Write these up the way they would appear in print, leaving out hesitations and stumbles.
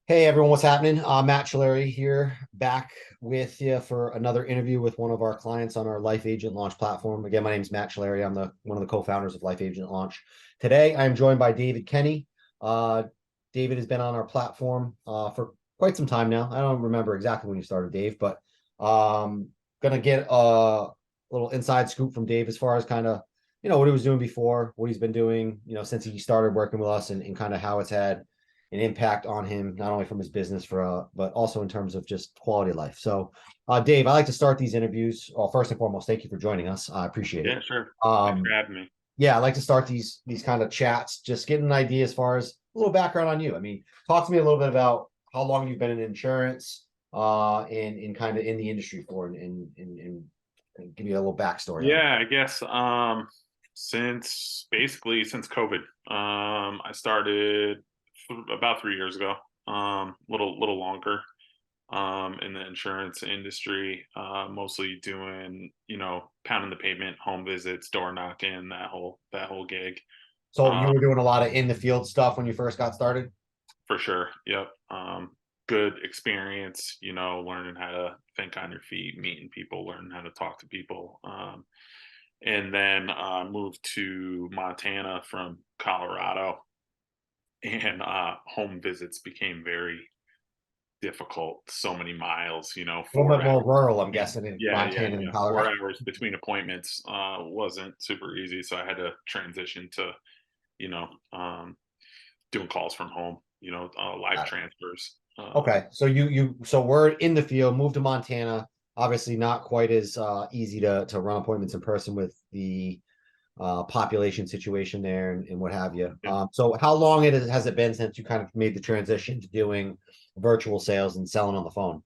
Hey everyone, what's happening? Matt Chilleri here, back with you for another interview with one of our clients on our Life Agent Launch platform. Again, my name is Matt Chilleri. I'm the one of the co-founders of Life Agent Launch. Today, I'm joined by David Kenny. Uh, David has been on our platform for quite some time now. I don't remember exactly when you started, Dave, but gonna get a little inside scoop from Dave as far as kind of what he was doing before, what he's been doing, since he started working with us, and kind of how it's had an impact on him, not only from his business but also in terms of just quality of life. So, Dave, I like to start these interviews. Well, first and foremost, thank you for joining us. I appreciate it. Yeah, sure. Thanks for Um, having me. yeah, I like to start these kind of chats, just getting an idea as far as a little background on you. I mean, talk to me a little bit about how long you've been in insurance, and kind of in the industry for, and give you a little backstory on it. Yeah, I guess since basically since COVID. I started about 3 years ago. Little longer. In the insurance industry, mostly doing pounding the pavement, home visits, door knocking, that whole gig. So you Um, were doing a lot of in the field stuff when you first got started. for sure. Yep. Good experience. Learning how to think on your feet, meeting people, learning how to talk to people. And then moved to Montana from Colorado, and home visits became very difficult. So many miles, A little bit 4 hours more rural, I'm between. guessing, in Yeah, yeah, Montana and yeah. Colorado. 4 hours between appointments wasn't super easy, so I had to transition to you know um, doing calls from home. Live transfers. Okay, so so we're in the field, moved to Montana. Obviously, not quite as easy to run appointments in person with the population situation there and what have you. Yeah. So how long has it been since you kind of made the transition to doing virtual sales and selling on the phone?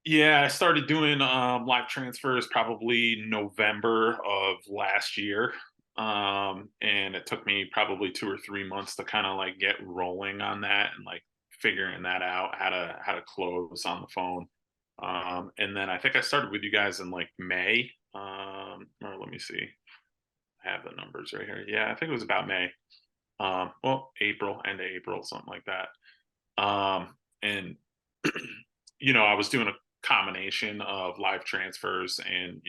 Yeah, I started doing live transfers probably November of last year. And it took me probably 2 or 3 months to kind of like get rolling on that and like figuring that out, how to close on the phone. And then I think I started with you guys in like May. Or let me see. I have the numbers right here. Yeah, I think it was about May. Well, April, end of April, something like that. And I was doing a combination of live transfers and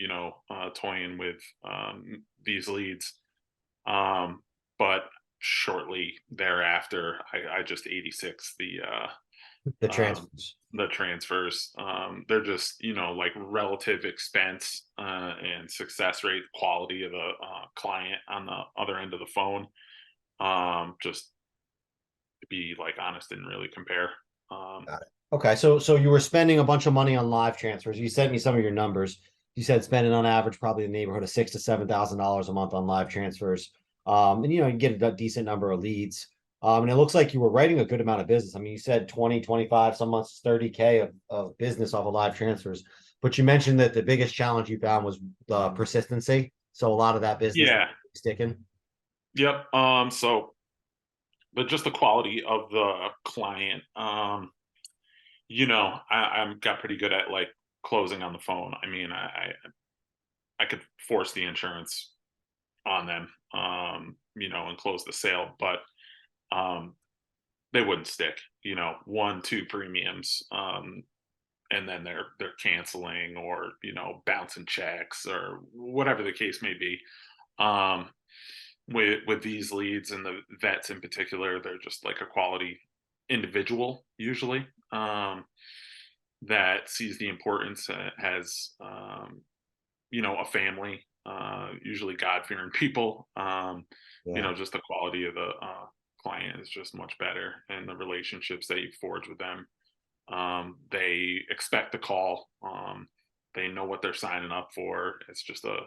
toying with these leads. But shortly thereafter, I just 86 The um, transfers. the transfers. They're just like relative expense and success rate, quality of the client on the other end of the phone. Just to be like honest, didn't really compare. Um, Got it. Okay, so you were spending a bunch of money on live transfers. You sent me some of your numbers. You said spending on average probably in the neighborhood of $6,000 to $7,000 a month on live transfers. And you get a decent number of leads. And it looks like you were writing a good amount of business. I mean, you said 20, 25, some months 30K of business off of live transfers. But you mentioned that the biggest challenge you found was the persistency. So a lot of that business yeah. sticking. Yep. But just the quality of the client. I'm got pretty good at like closing on the phone. I mean, I could force the insurance on them, and close the sale, but um, they wouldn't stick. One, two premiums, and then they're canceling or bouncing checks or whatever the case may be. Um, with these leads and the vets in particular, they're just like a quality individual usually, that sees the importance, has a family, usually God-fearing people. Yeah. Just the quality of the client is just much better, and the relationships that you forge with them. They expect the call. They know what they're signing up for. It's just a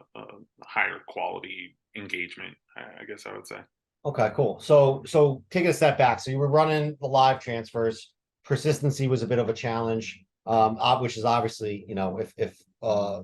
higher quality engagement, I guess I would say. Okay, cool. So taking a step back, so you were running the live transfers. Persistency was a bit of a challenge, which is obviously, if a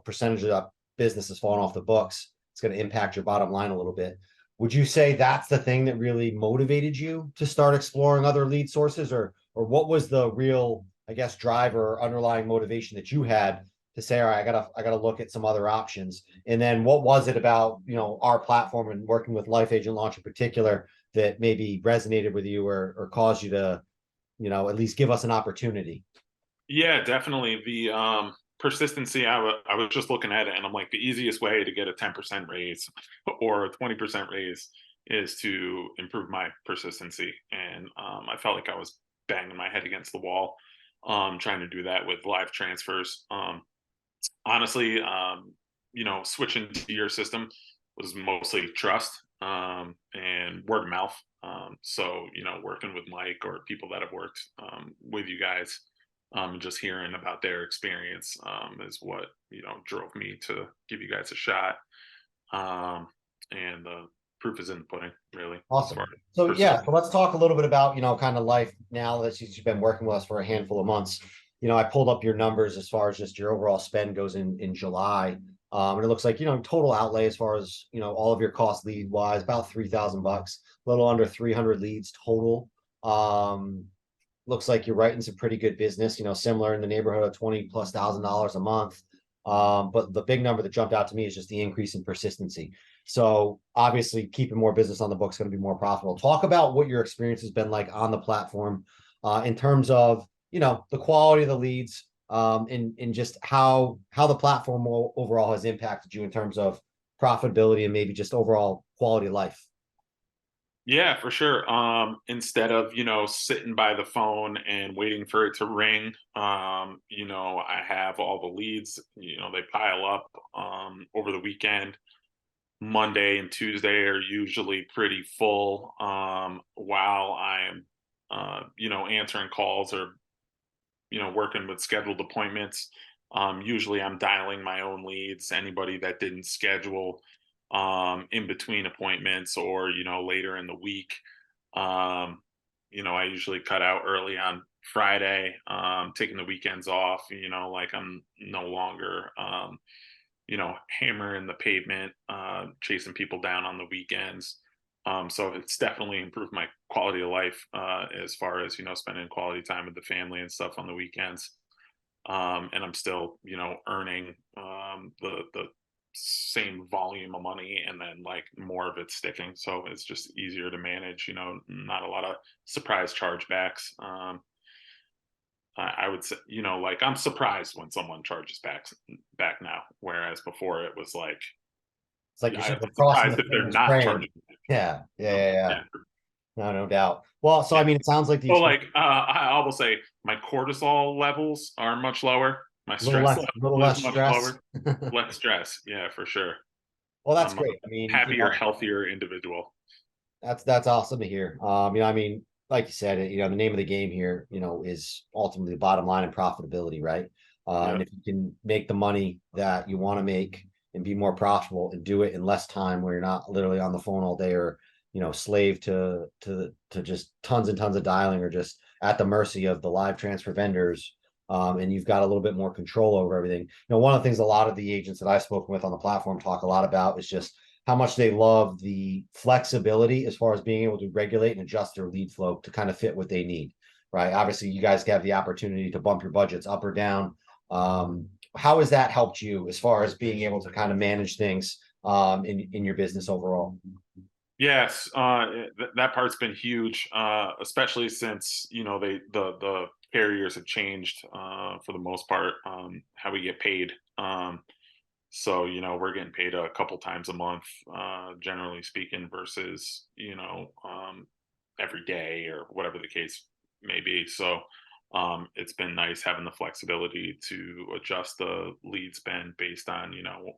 percentage of that business is falling off the books, it's going to impact your bottom line a little bit. Would you say that's the thing that really motivated you to start exploring other lead sources, or what was the real, I guess, driver or underlying motivation that you had to say, all right, I gotta look at some other options? And then what was it about, our platform and working with Life Agent Launch in particular that maybe resonated with you or caused you to at least give us an opportunity. Yeah, definitely. The persistency, I was just looking at it and I'm like, the easiest way to get a 10% raise or a 20% raise is to improve my persistency. And I felt like I was banging my head against the wall, trying to do that with live transfers. Honestly, switching to your system was mostly trust, and word of mouth. So, working with Mike or people that have worked with you guys, just hearing about their experience is what, drove me to give you guys a shot. And the proof is in the pudding, really, as far Awesome. as So yeah, so persistence. let's talk a little bit about, kind of life now that you've been working with us for a handful of months. I pulled up your numbers as far as just your overall spend goes in July. And it looks like, total outlay as far as, all of your costs lead wise, about $3,000, a little under 300 leads total. Um, Looks like you're writing some pretty good business, similar in the neighborhood of 20 plus $1,000 a month. But the big number that jumped out to me is just the increase in persistency. So obviously keeping more business on the books is going to be more profitable. Talk about what your experience has been like on the platform, in terms of, the quality of the leads, and just how the platform overall has impacted you in terms of profitability and maybe just overall quality of life. Yeah, for sure. Instead of, sitting by the phone and waiting for it to ring, I have all the leads, they pile up over the weekend. Monday and Tuesday are usually pretty full, while I'm answering calls or, working with scheduled appointments. Usually I'm dialing my own leads, anybody that didn't schedule in between appointments or, later in the week. Um, I usually cut out early on Friday, taking the weekends off, like I'm no longer, hammering the pavement, chasing people down on the weekends. So it's definitely improved my quality of life, as far as, spending quality time with the family and stuff on the weekends. And I'm still, earning the same volume of money and then like more of it sticking. So it's just easier to manage, not a lot of surprise chargebacks. I would say, like I'm surprised when someone charges back now, whereas before it was like It's like you're I'd sort be of crossing surprised the if they're fingers not praying. charging. Yeah, yeah, Um, yeah, yeah. yeah, No, no doubt. Well, so I yeah. mean, it sounds like the So experience like I will say my cortisol levels are much lower. My stress a little level is less much stress. lower. Less stress, yeah, for sure. Well, that's I'm a great. I mean, happier, healthier individual. that's awesome to hear. I mean, like you said, the name of the game here, is ultimately the bottom line and profitability, right? And Yeah. if you can make the money that you want to make and be more profitable and do it in less time, where you're not literally on the phone all day, or slave to just tons and tons of dialing, or just at the mercy of the live transfer vendors. And you've got a little bit more control over everything. One of the things a lot of the agents that I've spoken with on the platform talk a lot about is just how much they love the flexibility as far as being able to regulate and adjust their lead flow to kind of fit what they need, right? Obviously, you guys have the opportunity to bump your budgets up or down. How has that helped you as far as being able to kind of manage things, in your business overall? Yes, that part's been huge, especially since the carriers have changed, for the most part, how we get paid. So we're getting paid a couple times a month, generally speaking, versus every day or whatever the case may be. So it's been nice having the flexibility to adjust the lead spend based on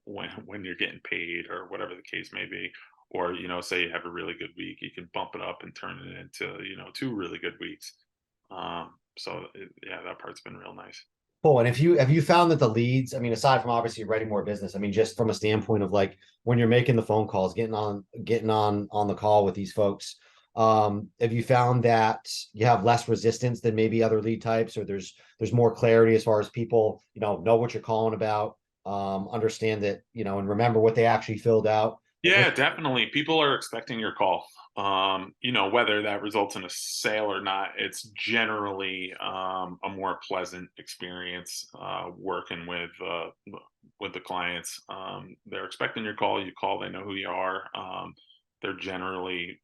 when you're getting paid or whatever the case may be. Or say you have a really good week, you can bump it up and turn it into two really good weeks. Yeah, that part's been real nice. Cool. And if you have you found that the leads, I mean, aside from obviously writing more business, I mean, just from a standpoint of like when you're making the phone calls, getting on the call with these folks, have you found that you have less resistance than maybe other lead types, or there's more clarity as far as people, know what you're calling about, understand that, and remember what they actually filled out. Like what Yeah, definitely. People are expecting your call. Whether that results in a sale or not, it's generally a more pleasant experience working with the clients. They're expecting your call. You call, they know who you are. They're generally,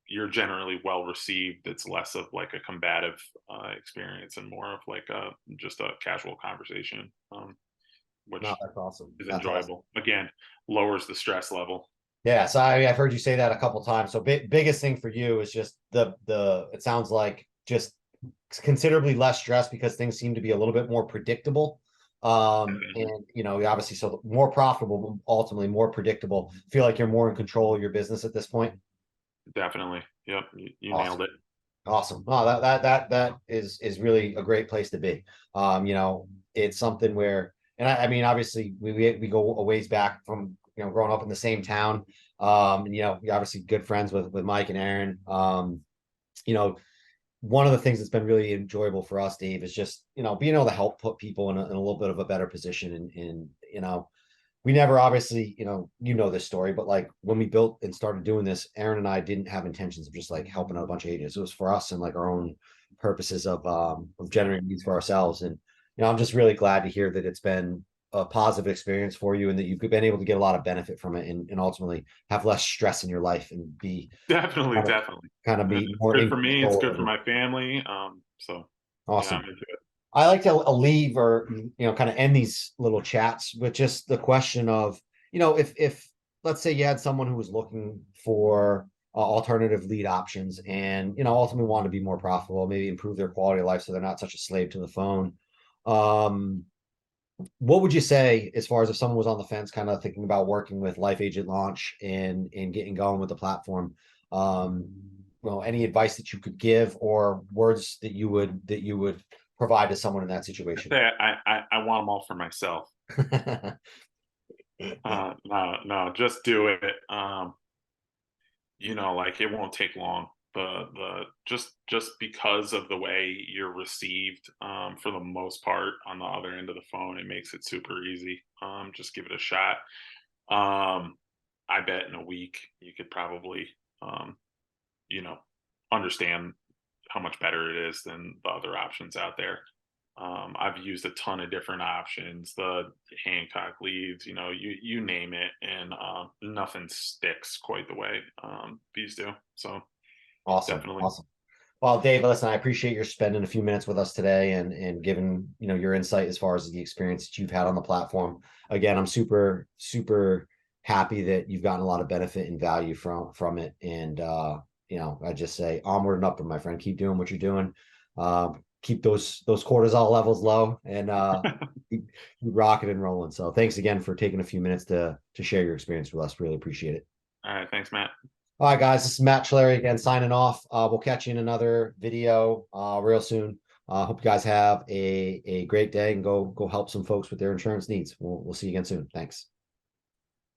you're generally well received. It's less of like a combative experience and more of like a just a casual conversation, No, which that's awesome. is That's awesome. enjoyable. Again, lowers the stress level. Yeah, so I've heard you say that a couple times. So biggest thing for you is just the it sounds like just considerably less stress because things seem to be a little bit more predictable. Definitely. And obviously, so more profitable, but ultimately more predictable. Feel like you're more in control of your business at this point. Definitely. Yep. You nailed Awesome. it. Awesome. Oh, that is really a great place to be. It's something where, and I mean, obviously we go a ways back from growing up in the same town. And you're obviously good friends with Mike and Aaron. You know, one of the things that's been really enjoyable for us, Dave, is just being able to help put people in a little bit of a better position. And we never obviously, this story, but like when we built and started doing this, Aaron and I didn't have intentions of just like helping out a bunch of agents. It was for us and like our own purposes of generating leads for ourselves. And I'm just really glad to hear that it's been a positive experience for you and that you've been able to get a lot of benefit from it and ultimately have less stress in your life and be Definitely, kind of definitely. kind of And be it's more good in for me. It's control good of for it. my family. So yeah, I'm Awesome. into it. I like to leave or kind of end these little chats with just the question of if let's say you had someone who was looking for alternative lead options and ultimately want to be more profitable, maybe improve their quality of life so they're not such a slave to the phone. Um, what would you say as far as if someone was on the fence, kind of thinking about working with Life Agent Launch and getting going with the platform? Um, any advice that you could give or words that you would provide to someone in that I situation? say I want them all for myself. No, no, just do it. Like it won't take long. The just because of the way you're received, for the most part, on the other end of the phone, it makes it super easy. Just give it a shot. Um, I bet in a week you could probably, um, you know, understand how much better it is than the other options out there. I've used a ton of different options, the Hancock leads, you name it, and nothing sticks quite the way these do. So Awesome, definitely. awesome. Well, Dave, listen, I appreciate your spending a few minutes with us today and giving, your insight as far as the experience that you've had on the platform. Again, I'm super, super happy that you've gotten a lot of benefit and value from it. And I just say onward and upward, my friend. Keep doing what you're doing. Keep those cortisol levels low and keep rocking and rolling. So thanks again for taking a few minutes to share your experience with us. Really appreciate it. All right, thanks, Matt. All right, guys, this is Matt Schleri again signing off. We'll catch you in another video real soon. Hope you guys have a great day and go help some folks with their insurance needs. We'll see you again soon. Thanks.